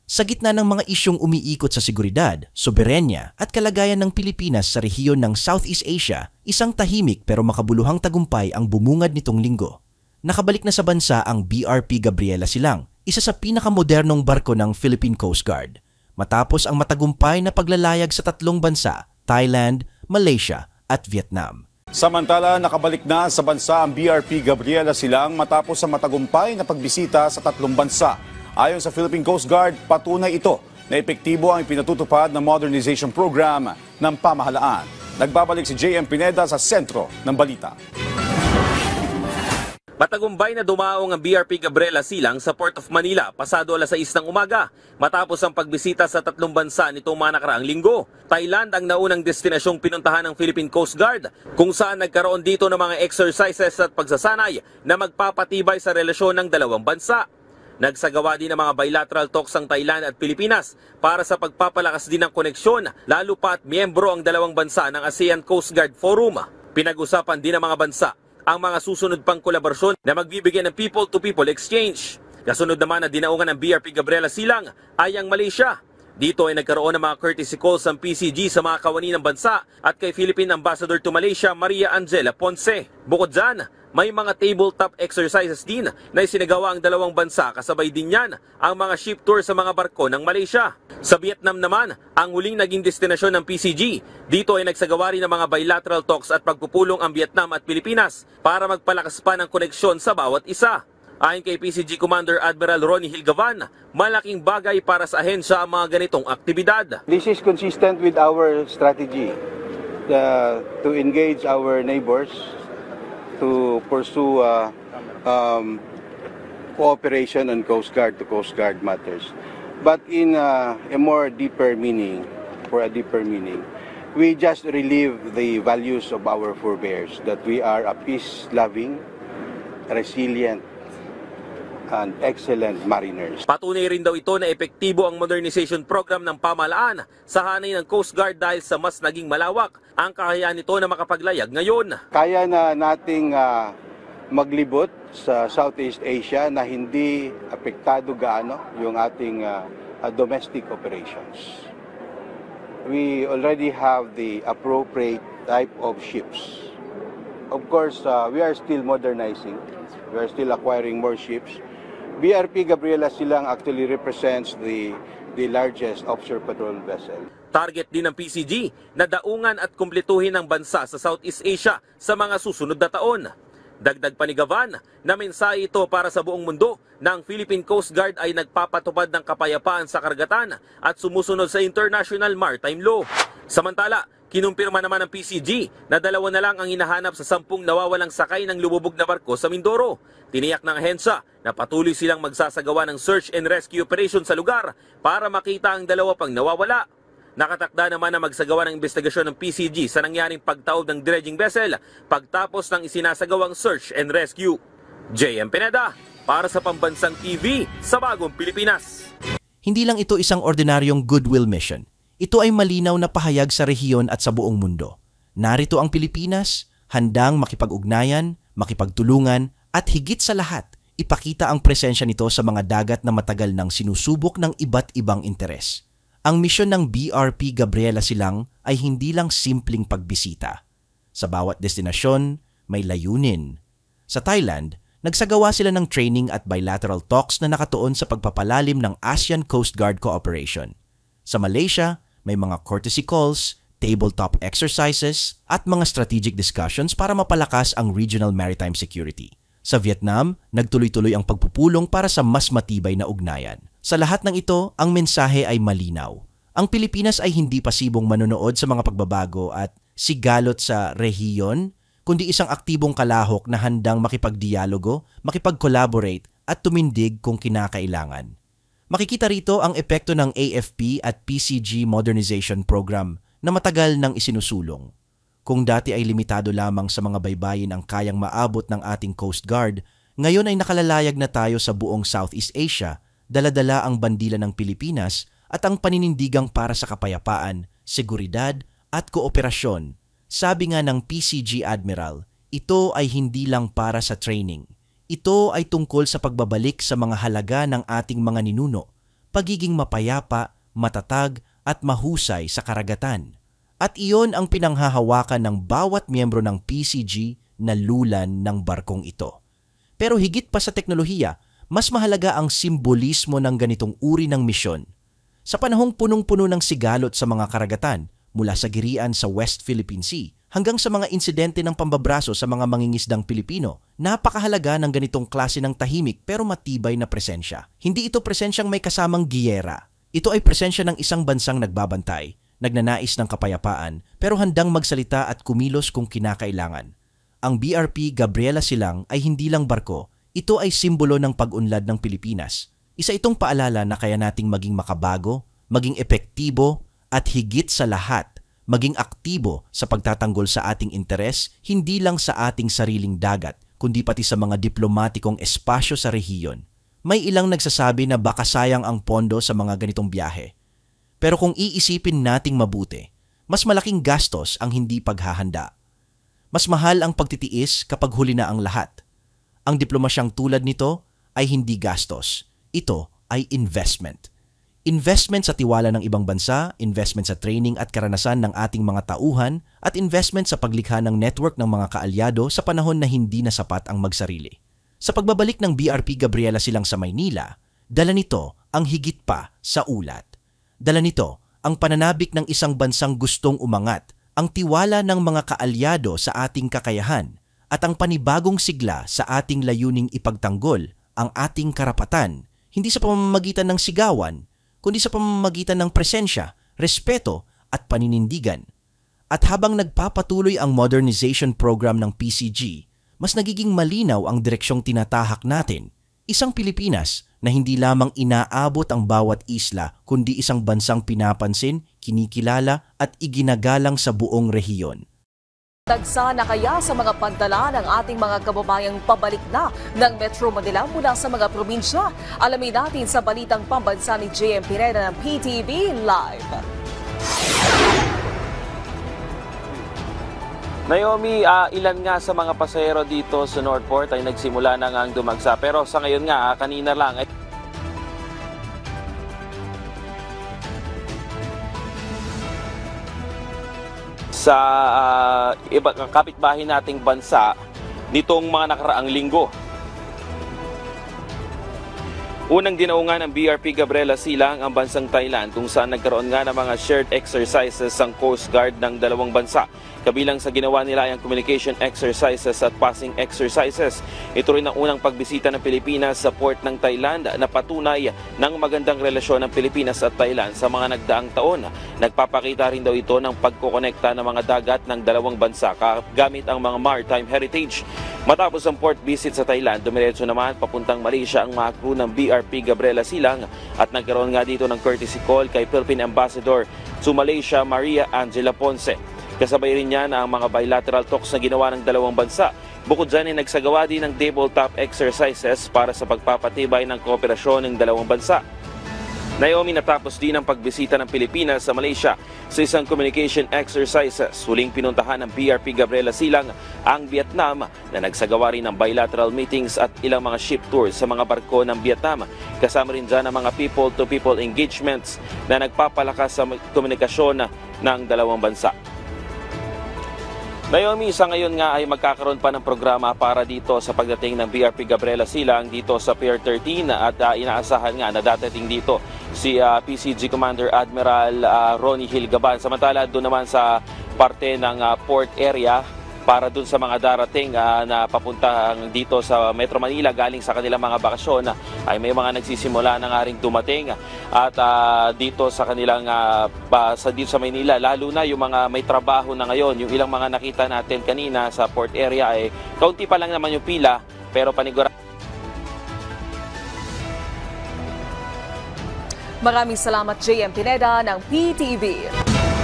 Sa gitna ng mga isyong umiikot sa seguridad, soberenya at kalagayan ng Pilipinas sa rehiyon ng Southeast Asia, isang tahimik pero makabuluhang tagumpay ang bumungad nitong linggo. Nakabalik na sa bansa ang BRP Gabriela Silang, isa sa pinakamodernong barko ng Philippine Coast Guard, matapos ang matagumpay na paglalayag sa 3 bansa, Thailand, Malaysia at Vietnam. Samantala, nakabalik na sa bansa ang BRP Gabriela Silang matapos ang matagumpay na pagbisita sa 3 bansa. Ayon sa Philippine Coast Guard, patunay ito na epektibo ang pinatutupad na modernization program ng pamahalaan. Nagbabalik si JM Pineda sa sentro ng balita. Matagumpay na dumaong ang BRP Gabriela Silang sa Port of Manila pasado alas 6 ng umaga matapos ang pagbisita sa 3 bansa nitong mga nakaraang linggo. Thailand ang naunang destinasyong pinuntahan ng Philippine Coast Guard kung saan nagkaroon dito ng mga exercises at pagsasanay na magpapatibay sa relasyon ng dalawang bansa. Nagsagawa din ng mga bilateral talks ang Thailand at Pilipinas para sa pagpapalakas din ng koneksyon, lalo pa at miyembro ang dalawang bansa ng ASEAN Coast Guard Forum. Pinag-usapan din ng mga bansa ang mga susunod pang kolaborasyon na magbibigay ng people-to-people exchange. Kasunod naman na dinaungan ng BRP Gabriela Silang ay ang Malaysia. Dito ay nagkaroon ng mga courtesy calls ang PCG sa mga kawani ng bansa at kay Philippine Ambassador to Malaysia Maria Angela Ponce. Bukod dyan, may mga tabletop exercises din na isinagawa ang dalawang bansa, kasabay din yan ang mga ship tour sa mga barko ng Malaysia. Sa Vietnam naman, ang huling naging destinasyon ng PCG. Dito ay nagsagawa rin ng mga bilateral talks at pagpupulong ang Vietnam at Pilipinas para magpalakas pa ng koneksyon sa bawat isa. Ayon kay PCG Commander Admiral Ronnie Hilgavan, malaking bagay para sa ahensya ang mga ganitong aktibidad. This is consistent with our strategy to engage our neighbors to pursue cooperation on Coast Guard to Coast Guard matters. But in a more deeper meaning, we just relive the values of our forebears, that we are a peace-loving, resilient, and excellent mariners. Patunay rin daw ito na epektibo ang modernization program ng pamahalaan sa hanay ng Coast Guard dahil sa mas naging malawak ang kakayahan nito na makapaglayag ngayon. Kaya na nating maglibot sa Southeast Asia na hindi apektado gaano yung ating domestic operations. We already have the appropriate type of ships. Of course, we are still modernizing. We are still acquiring more ships. BRP Gabriela Silang actually represents the largest offshore patrol vessel. Target din ng PCG na daungan at kumpletuhin ng bansa sa Southeast Asia sa mga susunod na taon. Dagdag pa ni Gavan na mensahe ito para sa buong mundo na ang Philippine Coast Guard ay nagpapatupad ng kapayapaan sa karagatan at sumusunod sa International Maritime Law. Samantala, kinumpirma naman ng PCG na 2 na lang ang hinahanap sa 10 nawawalang sakay ng lumubog na barko sa Mindoro. Tiniyak ng ahensya na patuloy silang magsasagawa ng search and rescue operation sa lugar para makita ang 2 pang nawawala. Nakatakda naman na magsagawa ng investigasyon ng PCG sa nangyaring pagtaob ng dredging vessel pagtapos ng isinasagawang search and rescue. JM Pineda para sa Pambansang TV sa Bagong Pilipinas. Hindi lang ito isang ordinaryong goodwill mission. Ito ay malinaw na pahayag sa rehiyon at sa buong mundo. Narito ang Pilipinas, handang makipag-ugnayan, makipagtulungan, at higit sa lahat, ipakita ang presensya nito sa mga dagat na matagal nang sinusubok ng iba't ibang interes. Ang misyon ng BRP Gabriela Silang ay hindi lang simpleng pagbisita. Sa bawat destinasyon, may layunin. Sa Thailand, nagsagawa sila ng training at bilateral talks na nakatuon sa pagpapalalim ng ASEAN Coast Guard cooperation. Sa Malaysia, may mga courtesy calls, tabletop exercises, at mga strategic discussions para mapalakas ang regional maritime security. Sa Vietnam, nagtuloy-tuloy ang pagpupulong para sa mas matibay na ugnayan. Sa lahat ng ito, ang mensahe ay malinaw. Ang Pilipinas ay hindi pasibong manonood sa mga pagbabago at sigalot sa rehiyon, kundi isang aktibong kalahok na handang makipagdialogo, makipag-collaborate at tumindig kung kinakailangan. Makikita rito ang epekto ng AFP at PCG Modernization Program na matagal nang isinusulong. Kung dati ay limitado lamang sa mga baybayin ang kayang maabot ng ating Coast Guard, ngayon ay nakalalayag na tayo sa buong Southeast Asia, dala-dala ang bandila ng Pilipinas at ang paninindigang para sa kapayapaan, seguridad at kooperasyon. Sabi nga ng PCG Admiral, ito ay hindi lang para sa training. Ito ay tungkol sa pagbabalik sa mga halaga ng ating mga ninuno, pagiging mapayapa, matatag at mahusay sa karagatan. At iyon ang pinanghahawakan ng bawat miyembro ng PCG na lulan ng barkong ito. Pero higit pa sa teknolohiya, mas mahalaga ang simbolismo ng ganitong uri ng misyon. Sa panahong punong-puno ng sigalot sa mga karagatan, mula sa girian sa West Philippine Sea hanggang sa mga insidente ng pambabraso sa mga mangingisdang Pilipino, napakahalaga ng ganitong klase ng tahimik pero matibay na presensya. Hindi ito presensyang may kasamang giyera. Ito ay presensya ng isang bansang nagbabantay, nagnanais ng kapayapaan, pero handang magsalita at kumilos kung kinakailangan. Ang BRP Gabriela Silang ay hindi lang barko, ito ay simbolo ng pag-unlad ng Pilipinas. Isa itong paalala na kaya nating maging makabago, maging epektibo, at higit sa lahat, maging aktibo sa pagtatanggol sa ating interes, hindi lang sa ating sariling dagat, kundi pati sa mga diplomatikong espasyo sa rehiyon. May ilang nagsasabi na baka sayang ang pondo sa mga ganitong biyahe. Pero kung iisipin nating mabuti, mas malaking gastos ang hindi paghahanda. Mas mahal ang pagtitiis kapag huli na ang lahat. Ang diplomasyang tulad nito ay hindi gastos. Ito ay investment. Investment sa tiwala ng ibang bansa, investment sa training at karanasan ng ating mga tauhan, at investment sa paglikha ng network ng mga kaalyado sa panahon na hindi na sapat ang magsarili. Sa pagbabalik ng BRP Gabriela Silang sa Maynila, dala nito ang higit pa sa ulat. Dala nito ang pananabik ng isang bansang gustong umangat, ang tiwala ng mga kaalyado sa ating kakayahan, at ang panibagong sigla sa ating layuning ipagtanggol ang ating karapatan, hindi sa pamamagitan ng sigawan, kundi sa pamamagitan ng presensya, respeto at paninindigan. At habang nagpapatuloy ang modernization program ng PCG, mas nagiging malinaw ang direksyong tinatahak natin. Isang Pilipinas na hindi lamang inaabot ang bawat isla, kundi isang bansang pinapansin, kinikilala at iginagalang sa buong rehiyon. Dagsa na kaya sa mga pantala ng ating mga kababayang pabalik na ng Metro Manila mula sa mga probinsya? Alamin natin sa balitang pambansa ni JM Pineda ng PTV Live. Naomi, ilan nga sa mga pasahero dito sa Northport ay nagsimula na ngang dumagsa. Pero sa ngayon nga, kanina lang ay sa ibang kapitbahay nating bansa nitong mga nakaraang linggo. Unang dinaungan ng BRP Gabriela Silang ang bansang Thailand kung saan nagkaroon nga ng mga shared exercises ang Coast Guard ng dalawang bansa. Kabilang sa ginawa nila ay ang communication exercises at passing exercises. Ito rin ang unang pagbisita ng Pilipinas sa port ng Thailand na patunay ng magandang relasyon ng Pilipinas at Thailand sa mga nagdaang taon. Nagpapakita rin daw ito ng pagkokonekta ng mga dagat ng dalawang bansa gamit ang mga maritime heritage. Matapos ang port visit sa Thailand, dumiretso naman papuntang Malaysia ang mga crew ng BRP Gabriela Silang at nagkaroon nga dito ng courtesy call kay Philippine Ambassador to Malaysia Maria Angela Ponce. Kasabay rin niya na ang mga bilateral talks na ginawa ng dalawang bansa. Bukod dyan ay nagsagawa din ng tabletop exercises para sa pagpapatibay ng kooperasyon ng dalawang bansa. Naomi, natapos din ang pagbisita ng Pilipinas sa Malaysia sa isang communication exercises. Huling pinuntahan ng BRP Gabriela Silang ang Vietnam na nagsagawa rin ng bilateral meetings at ilang mga ship tours sa mga barko ng Vietnam. Kasama rin dyan ang mga people-to-people engagements na nagpapalakas sa komunikasyon ng dalawang bansa. Naomi, sa ngayon nga ay magkakaroon pa ng programa para dito sa pagdating ng BRP Gabriela Silang dito sa Pier 13 at inaasahan nga na dadating dito si PCG Commander Admiral Ronnie Hilgaban. Samantala doon naman sa parte ng port area para doon sa mga darating na papunta dito sa Metro Manila galing sa kanilang mga bakasyon ay may mga nagsisimula na nga ring dumating at dito sa kanilang dito sa Manila, lalo na yung mga may trabaho na ngayon. Yung ilang mga nakita natin kanina sa port area ay kaunti pa lang naman yung pila, pero panigurado. Maraming salamat JM Pineda ng PTV.